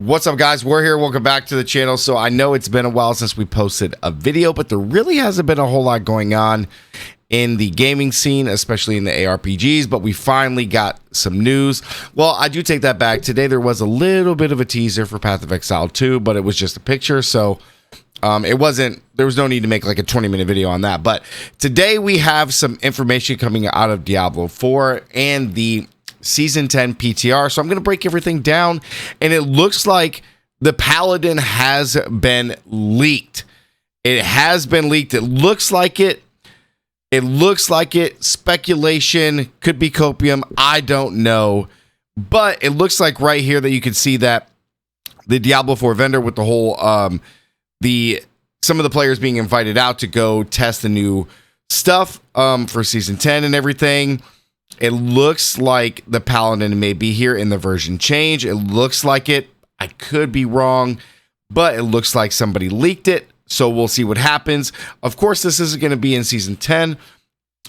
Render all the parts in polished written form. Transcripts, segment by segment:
What's up, guys? We're here. Welcome back to the channel. So I know it's been a while since we posted a video, but there really hasn't been a whole lot going on in the gaming scene, especially in the ARPGs, but we finally got some news. Well, I do take that back. Today there was a little bit of a teaser for Path of Exile 2, but it was just a picture, so there was no need to make like a 20-minute video on that. But today we have some information coming out of Diablo 4 and the Season 10 PTR. So I'm going to break everything down, and it looks like the Paladin has been leaked. It has been leaked. It looks like it. It looks like it. Speculation, could be copium. I don't know. But it looks like right here that you can see that the Diablo 4 vendor with the whole, some of the players being invited out to go test the new stuff for Season 10 and everything. It looks like the Paladin may be here in the version change. It looks like it. I could be wrong, but it looks like somebody leaked it. So we'll see what happens. Of course, this isn't going to be in Season 10,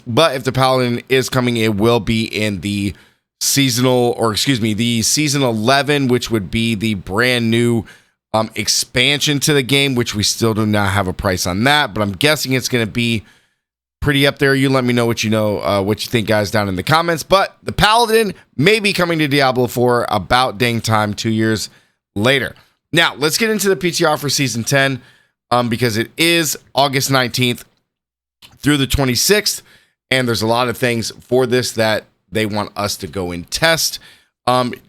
but if the Paladin is coming, it will be in the seasonal, or excuse me, the Season 11, which would be the brand new expansion to the game, which we still do not have a price on that, but I'm guessing it's going to be pretty up there. You let me know what you think, guys, down in the comments. But the Paladin may be coming to Diablo 4 about dang time 2 years later. Now, let's get into the PTR for Season 10 because it is August 19th through the 26th, and there's a lot of things for this that they want us to go and test.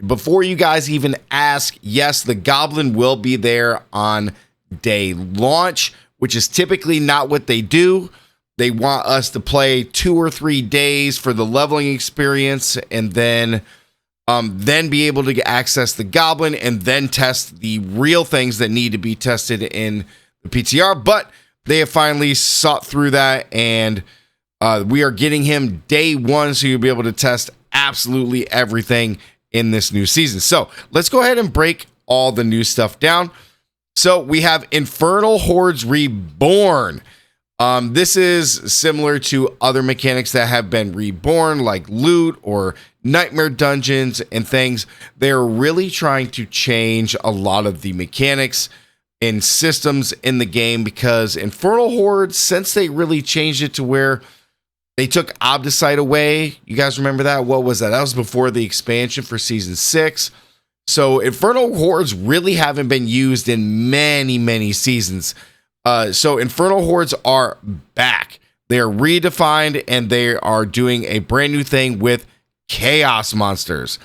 Before you guys even ask, yes, the Goblin will be there on day launch, which is typically not what they do. They want us to play 2 or 3 days for the leveling experience, and then be able to access the Goblin and then test the real things that need to be tested in the PTR. But they have finally sought through that, and we are getting him day 1, so you'll be able to test absolutely everything in this new season. So let's go ahead and break all the new stuff down. So we have Infernal Hordes Reborn. This is similar to other mechanics that have been reborn, like loot or nightmare dungeons and things. They're really trying to change a lot of the mechanics and systems in the game, because Infernal Hordes, since they really changed it to where they took Obdicite away, you guys remember that? What was that? That was before the expansion for Season 6. So Infernal Hordes really haven't been used in many, many seasons. So Infernal Hordes are back. They are redefined, and they are doing a brand new thing with chaos monsters.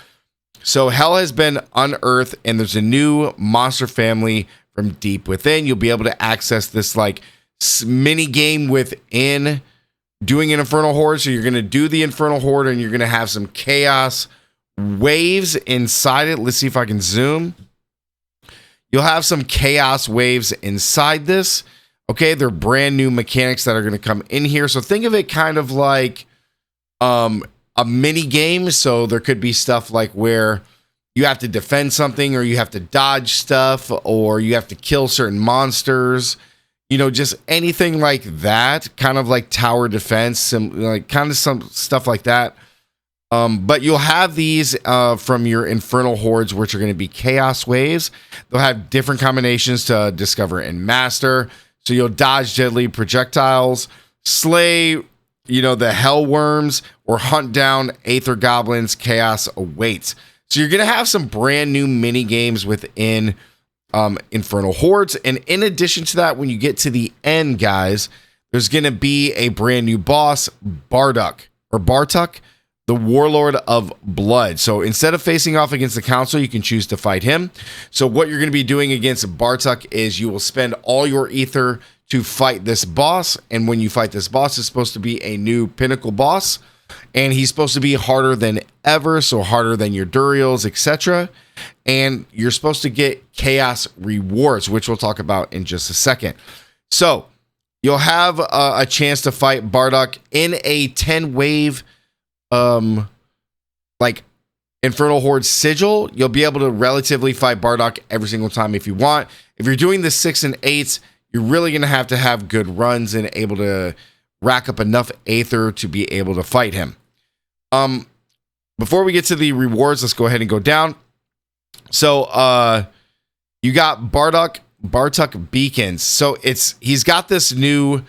So hell has been unearthed, and there's a new monster family from deep within. You'll be able to access this like mini game within doing an Infernal Horde. So you're going to do the Infernal Horde, and you're going to have some chaos waves inside it. Let's see if I can zoom. You'll have some chaos waves inside this. Okay, they're brand new mechanics that are going to come in here. So think of it kind of like a mini game. So there could be stuff like where you have to defend something, or you have to dodge stuff, or you have to kill certain monsters. You know, just anything like that, kind of like tower defense, and like kind of some stuff like that. But you'll have these from your Infernal Hordes, which are going to be chaos waves. They'll have different combinations to discover and master. So you'll dodge deadly projectiles, slay, the hell worms, or hunt down aether goblins. Chaos awaits. So you're going to have some brand new mini games within Infernal Hordes. And in addition to that, when you get to the end, guys, there's going to be a brand new boss, Bartuck, the Warlord of Blood. So instead of facing off against the Council, you can choose to fight him. So what you're going to be doing against Bartuck is you will spend all your ether to fight this boss. And when you fight this boss, it's supposed to be a new pinnacle boss. And he's supposed to be harder than ever, so harder than your Duriels, etc. And you're supposed to get chaos rewards, which we'll talk about in just a second. So you'll have a chance to fight Bartuck in a 10-wave like Infernal Horde sigil. You'll be able to relatively fight Bartuck every single time if you want. If you're doing the 6 and 8s, you're really going to have good runs and able to rack up enough aether to be able to fight him. Before we get to the rewards, let's go ahead and go down. So You got Bartuk beacons. So he's got this new,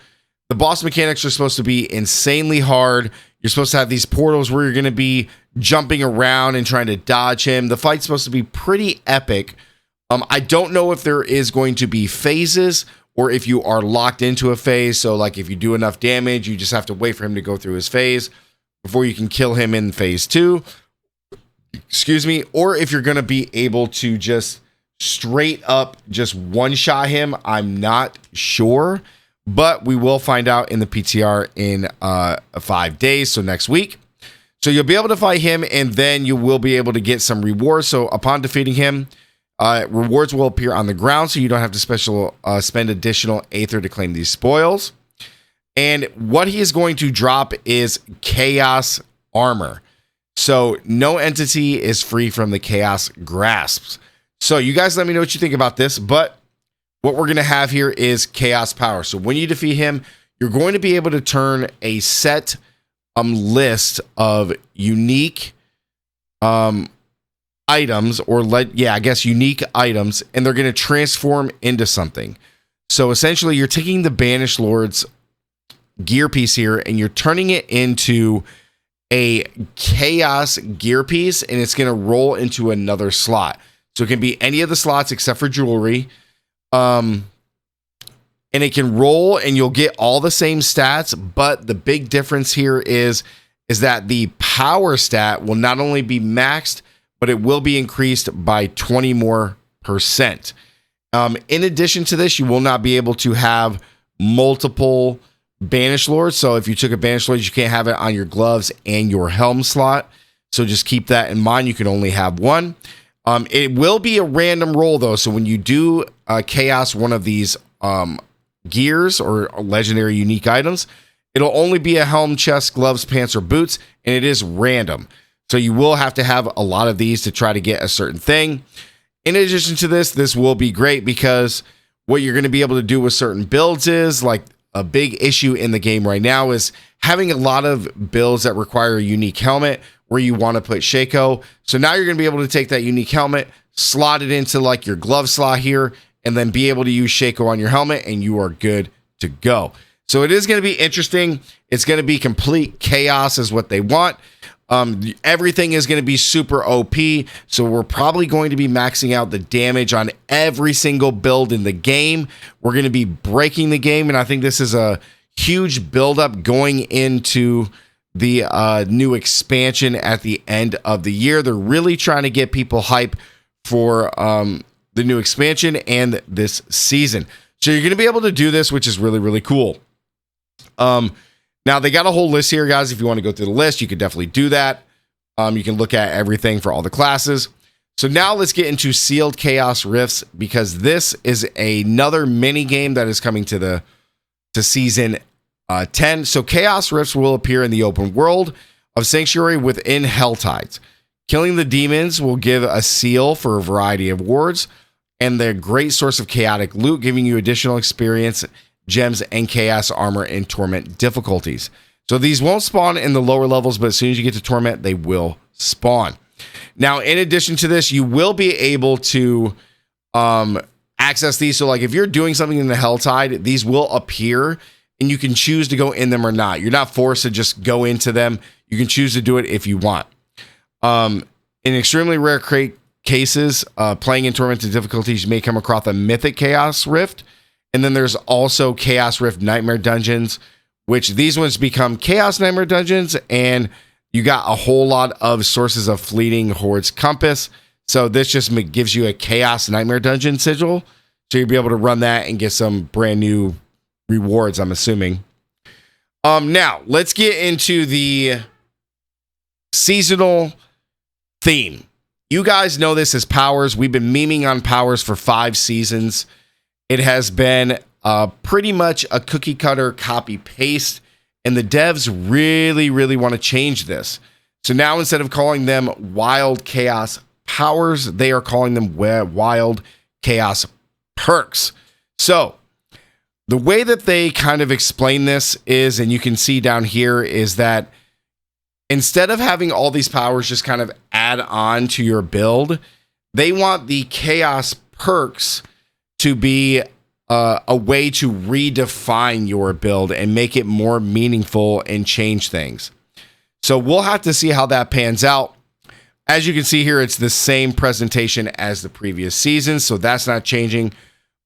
the boss mechanics are supposed to be insanely hard. You're supposed to have these portals where you're going to be jumping around and trying to dodge him. The fight's supposed to be pretty epic. I don't know if there is going to be phases or if you are locked into a phase. So like if you do enough damage, you just have to wait for him to go through his phase before you can kill him in phase 2. Excuse me. Or if you're going to be able to just straight up just one-shot him. I'm not sure, but we will find out in the PTR in 5 days, so next week. So you'll be able to fight him, and then you will be able to get some rewards. So upon defeating him, rewards will appear on the ground, so you don't have to spend additional Aether to claim these spoils. And what he is going to drop is Chaos Armor. So no entity is free from the Chaos Grasps. So you guys let me know what you think about this, but what we're going to have here is Chaos Power. So when you defeat him, you're going to be able to turn a set list of unique items, or unique items, and they're going to transform into something. So essentially, you're taking the Banished Lord's gear piece here, and you're turning it into a Chaos gear piece, and it's going to roll into another slot. So it can be any of the slots except for jewelry. And it can roll and you'll get all the same stats, but the big difference here is that the power stat will not only be maxed, but it will be increased by 20 more %. In addition to this, you will not be able to have multiple Banished Lords. So if you took a Banished Lord, you can't have it on your gloves and your helm slot. So just keep that in mind. You can only have one. It will be a random roll though. So when you do chaos one of these gears or legendary unique items, it'll only be a helm, chest, gloves, pants, or boots, and it is random. So you will have to have a lot of these to try to get a certain thing. In addition to this, this will be great because what you're going to be able to do with certain builds is, like, a big issue in the game right now is having a lot of builds that require a unique helmet where you want to put Shaco. So now you're going to be able to take that unique helmet, slot it into like your glove slot here, and then be able to use Shaco on your helmet, and you are good to go. So it is going to be interesting. It's going to be complete chaos is what they want. Everything is going to be super OP. So we're probably going to be maxing out the damage on every single build in the game. We're going to be breaking the game. And I think this is a huge buildup going into the new expansion at the end of the year. They're really trying to get people hype for the new expansion and this season. So you're going to be able to do this, which is really, really cool. Now they got a whole list here, guys. If you want to go through the list, you could definitely do that. You can look at everything for all the classes. So now let's get into Sealed Chaos Rifts, because this is another mini game that is coming to season 10. So Chaos Rifts will appear in the open world of Sanctuary within Helltides. Killing the demons will give a seal for a variety of wards, and they're a great source of chaotic loot, giving you additional experience, gems, and chaos armor in torment difficulties. So these won't spawn in the lower levels, but as soon as you get to torment, they will spawn. Now, in addition to this, you will be able to access these. So like if you're doing something in the Helltide, these will appear and you can choose to go in them or not. You're not forced to just go into them. You can choose to do it if you want. In extremely rare cases, playing in tormented difficulties, you may come across a mythic Chaos Rift. And then there's also Chaos Rift Nightmare Dungeons, which these ones become Chaos Nightmare Dungeons, and you got a whole lot of sources of Fleeting Horde's Compass. So this just gives you a Chaos Nightmare Dungeon sigil. So you'll be able to run that and get some brand new rewards, I'm assuming. Now, let's get into the seasonal theme. You guys know this as Powers. We've been memeing on Powers for 5 seasons. It has been pretty much a cookie cutter copy paste, and the devs really, really want to change this. So now instead of calling them Wild Chaos Powers, they are calling them Wild Chaos Perks. So the way that they kind of explain this is, and you can see down here, is that instead of having all these powers just kind of add on to your build, they want the Chaos perks to be a way to redefine your build and make it more meaningful and change things. So we'll have to see how that pans out. As you can see here, it's the same presentation as the previous season, so that's not changing.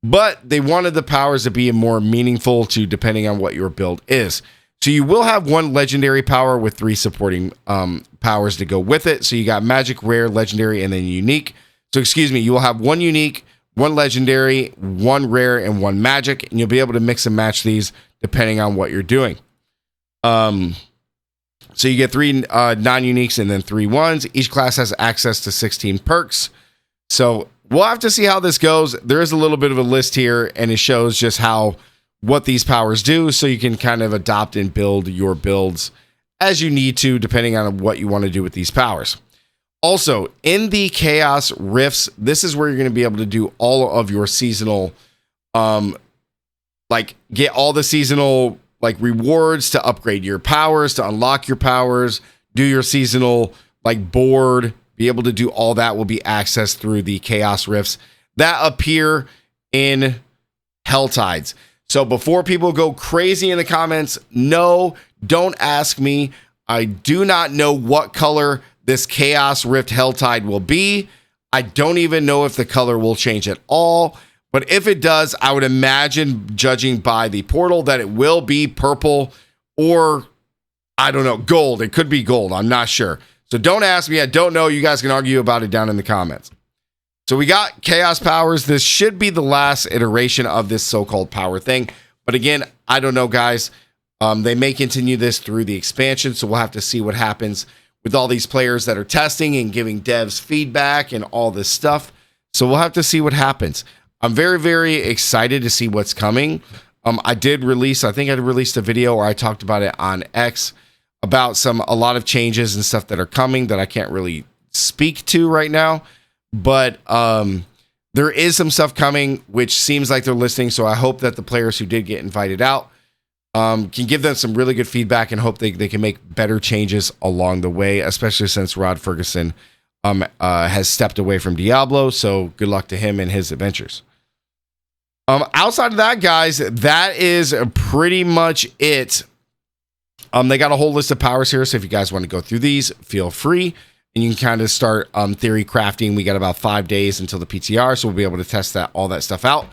But they wanted the powers to be more meaningful to depending on what your build is. So you will have one legendary power with 3 supporting powers to go with it. So you got magic, rare, legendary, and then unique. So excuse me, you will have 1 unique, 1 legendary, 1 rare, and 1 magic, and you'll be able to mix and match these depending on what you're doing. So you get 3 non-uniques and then 3 ones. Each class has access to 16 perks. So we'll have to see how this goes. There is a little bit of a list here, and it shows just what these powers do, so you can kind of adopt and build your builds as you need to, depending on what you want to do with these powers. Also, in the Chaos Rifts, this is where you're going to be able to do all of your seasonal, get all the seasonal rewards to upgrade your powers, to unlock your powers, do your seasonal board, be able to do all that will be accessed through the Chaos Rifts that appear in Helltides. So before people go crazy in the comments, no, don't ask me. I do not know what color this Chaos Rift Helltide will be. I don't even know if the color will change at all. But if it does, I would imagine, judging by the portal, that it will be purple or, I don't know, gold. It could be gold. I'm not sure. So don't ask me. I don't know. You guys can argue about it down in the comments. So we got Chaos Powers. This should be the last iteration of this so-called power thing. But again, I don't know, guys. They may continue this through the expansion, so we'll have to see what happens with all these players that are testing and giving devs feedback and all this stuff. So we'll have to see what happens. I'm very, very excited to see what's coming. I think I released a video where I talked about it on X about a lot of changes and stuff that are coming that I can't really speak to right now. But there is some stuff coming, which seems like they're listening. So I hope that the players who did get invited out can give them some really good feedback and hope they can make better changes along the way, especially since Rod Ferguson has stepped away from Diablo. So good luck to him and his adventures. Outside of that, guys, that is pretty much it. They got a whole list of powers here. So if you guys want to go through these, feel free. And you can kind of start theory crafting. We got about 5 days until the PTR, so we'll be able to test all that stuff out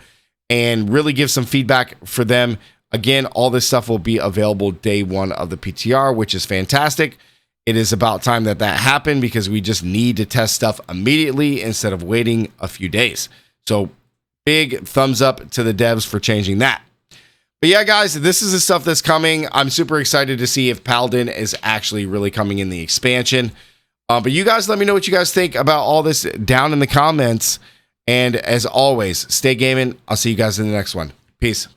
and really give some feedback for them. Again, all this stuff will be available day 1 of the PTR, which is fantastic. It is about time that happened because we just need to test stuff immediately instead of waiting a few days. So big thumbs up to the devs for changing that. But yeah, guys, this is the stuff that's coming. I'm super excited to see if Paladin is actually really coming in the expansion. But you guys let me know what you guys think about all this down in the comments. And as always, stay gaming. I'll see you guys in the next one. Peace.